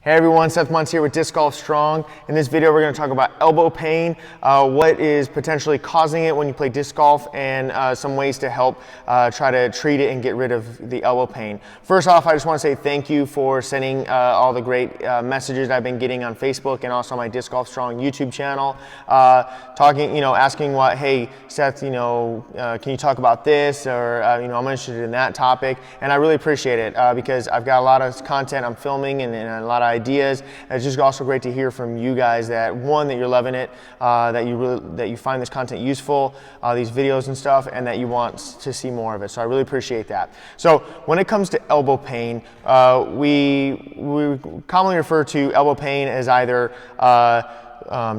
Hey everyone, Seth Muntz here with Disc Golf Strong. In this video, we're going to talk about elbow pain, what is potentially causing it when you play disc golf, and some ways to help try to treat it and get rid of the elbow pain. First off, I just want to say thank you for sending all the great messages I've been getting on Facebook and also my Disc Golf Strong YouTube channel, asking what, hey Seth, can you talk about this, or I'm interested in that topic, and I really appreciate it because I've got a lot of content I'm filming and a lot of ideas. And it's just also great to hear from you guys that that you're loving it, that you find this content useful, these videos and stuff, and that you want to see more of it. So I really appreciate that. So when it comes to elbow pain, we commonly refer to elbow pain as either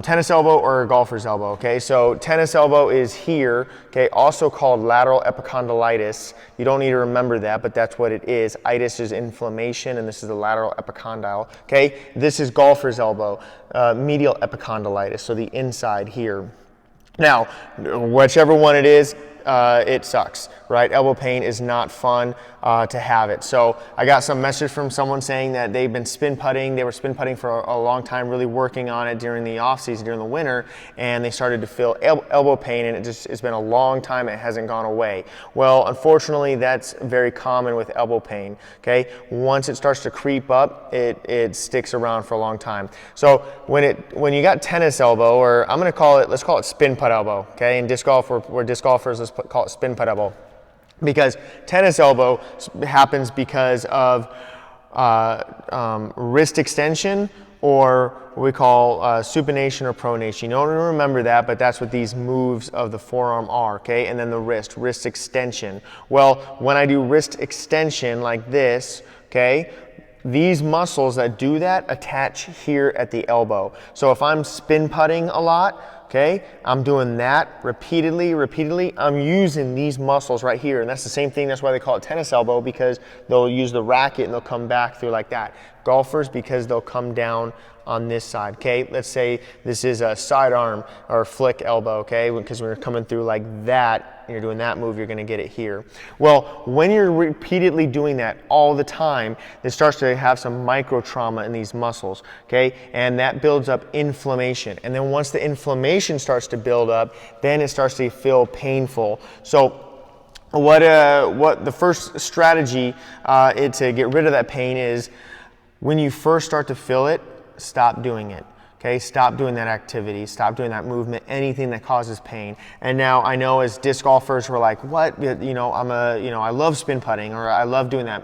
tennis elbow or golfer's elbow, okay? So tennis elbow is here, okay, also called lateral epicondylitis. You don't need to remember that, but that's what it is. Itis is inflammation, and this is the lateral epicondyle, okay? This is golfer's elbow, medial epicondylitis, so the inside here. Now, whichever one it is, it sucks, right? Elbow pain is not fun to have it. So I got some message from someone saying that they've been spin putting. They were spin putting for a long time, really working on it during the off season, during the winter, and they started to feel elbow pain, and it's been a long time. It hasn't gone away. Well, unfortunately, that's very common with elbow pain, okay? Once it starts to creep up, it sticks around for a long time. So when you got tennis elbow, or let's call it spin putt elbow, okay? In disc golf, we're disc golfers, let's call it spin putt elbow. Because tennis elbow happens because of wrist extension, or what we call supination or pronation. You don't remember that, but that's what these moves of the forearm are, okay? And then the wrist extension. Well, when I do wrist extension like this, okay, these muscles that do that attach here at the elbow. So if I'm spin putting a lot, okay, I'm doing that repeatedly, I'm using these muscles right here, and that's the same thing. That's why they call it tennis elbow, because they'll use the racket and they'll come back through like that. Golfers, because they'll come down on this side, okay? Let's say this is a sidearm or flick elbow, okay? Because when you're coming through like that, and you're doing that move, you're gonna get it here. Well, when you're repeatedly doing that all the time, it starts to have some micro trauma in these muscles, okay? And that builds up inflammation. And then once the inflammation starts to build up, then it starts to feel painful. So what the first strategy to get rid of that pain is, when you first start to feel it, stop doing it. Okay, stop doing that activity, stop doing that movement, anything that causes pain. And now I know as disc golfers, we're like, what? I love spin putting, or I love doing that.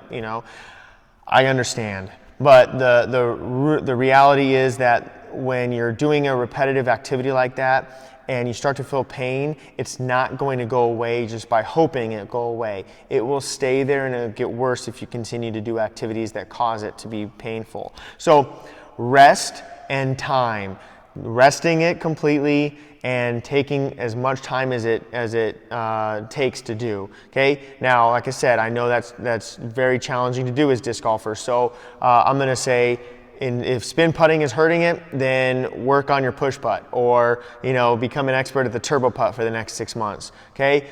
I understand, but the reality is that when you're doing a repetitive activity like that, and you start to feel pain, it's not going to go away just by hoping it'll go away. It will stay there, and it'll get worse if you continue to do activities that cause it to be painful. So rest and time. Resting it completely and taking as much time as it takes to do. Okay. Now, like I said, I know that's very challenging to do as disc golfers. So I'm going to say, if spin putting is hurting it, then work on your push putt, or become an expert at the turbo putt for the next 6 months. Okay,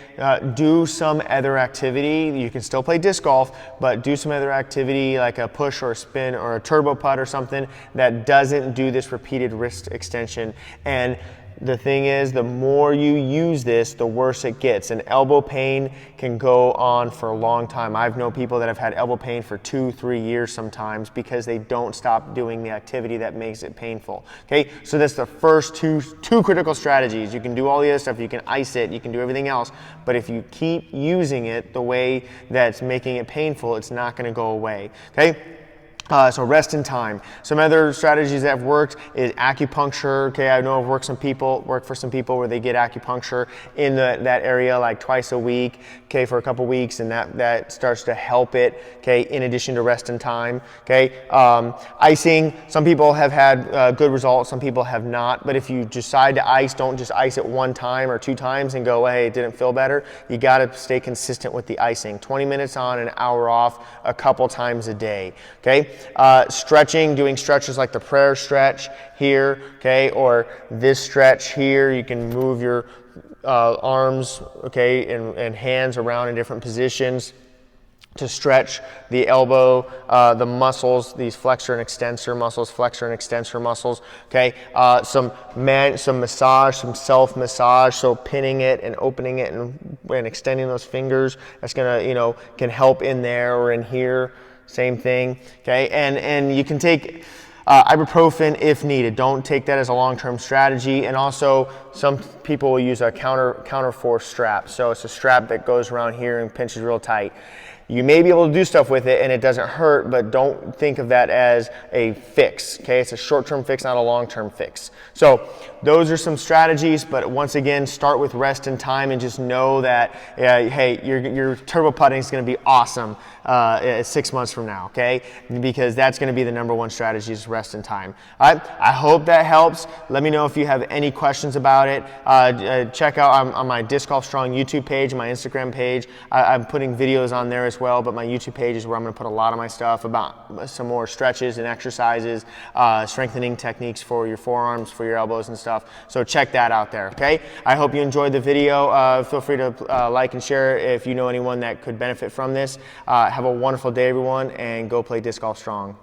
do some other activity. You can still play disc golf, but do some other activity like a push or a spin or a turbo putt or something that doesn't do this repeated wrist extension. And the thing is, the more you use this, the worse it gets. And elbow pain can go on for a long time. I've known people that have had elbow pain for 2-3 years sometimes, because they don't stop doing the activity that makes it painful. Okay, so that's the first two critical strategies. You can do all the other stuff. You can ice it. You can do everything else. But if you keep using it the way that's making it painful, it's not going to go away. Okay. So rest and time. Some other strategies that have worked is acupuncture. Okay, I know I've worked for some people where they get acupuncture in that area like twice a week, okay, for a couple weeks, and that starts to help it, okay, in addition to rest and time. Okay, icing, some people have had good results, some people have not, but if you decide to ice, don't just ice it 1 time or 2 times and go, hey, it didn't feel better. You got to stay consistent with the icing. 20 minutes on, an hour off, a couple times a day. Okay. Stretching, doing stretches like the prayer stretch here, okay, or this stretch here. You can move your arms, okay, and hands around in different positions. to stretch the elbow, the muscles, these flexor and extensor muscles, okay? Some massage, some self-massage, so pinning it and opening it and extending those fingers, that's gonna, can help in there or in here, same thing, okay? And you can take ibuprofen if needed. Don't take that as a long-term strategy. And also, some people will use a counter force strap. So it's a strap that goes around here and pinches real tight. You may be able to do stuff with it and it doesn't hurt, but don't think of that as a fix, okay? It's a short-term fix, not a long-term fix. So those are some strategies, but once again, start with rest and time and just know that, hey, your turbo putting is gonna be awesome 6 months from now, okay? Because that's gonna be the #1 strategy is rest and time. All right, I hope that helps. Let me know if you have any questions about it. Check out on my Disc Golf Strong YouTube page, my Instagram page. I'm putting videos on there as well, but my YouTube page is where I'm gonna put a lot of my stuff about some more stretches and exercises, strengthening techniques for your forearms, for your elbows and stuff. So check that out there, okay? I hope you enjoyed the video. Feel free to like and share if you know anyone that could benefit from this. Have a wonderful day, everyone, and go play Disc Golf Strong.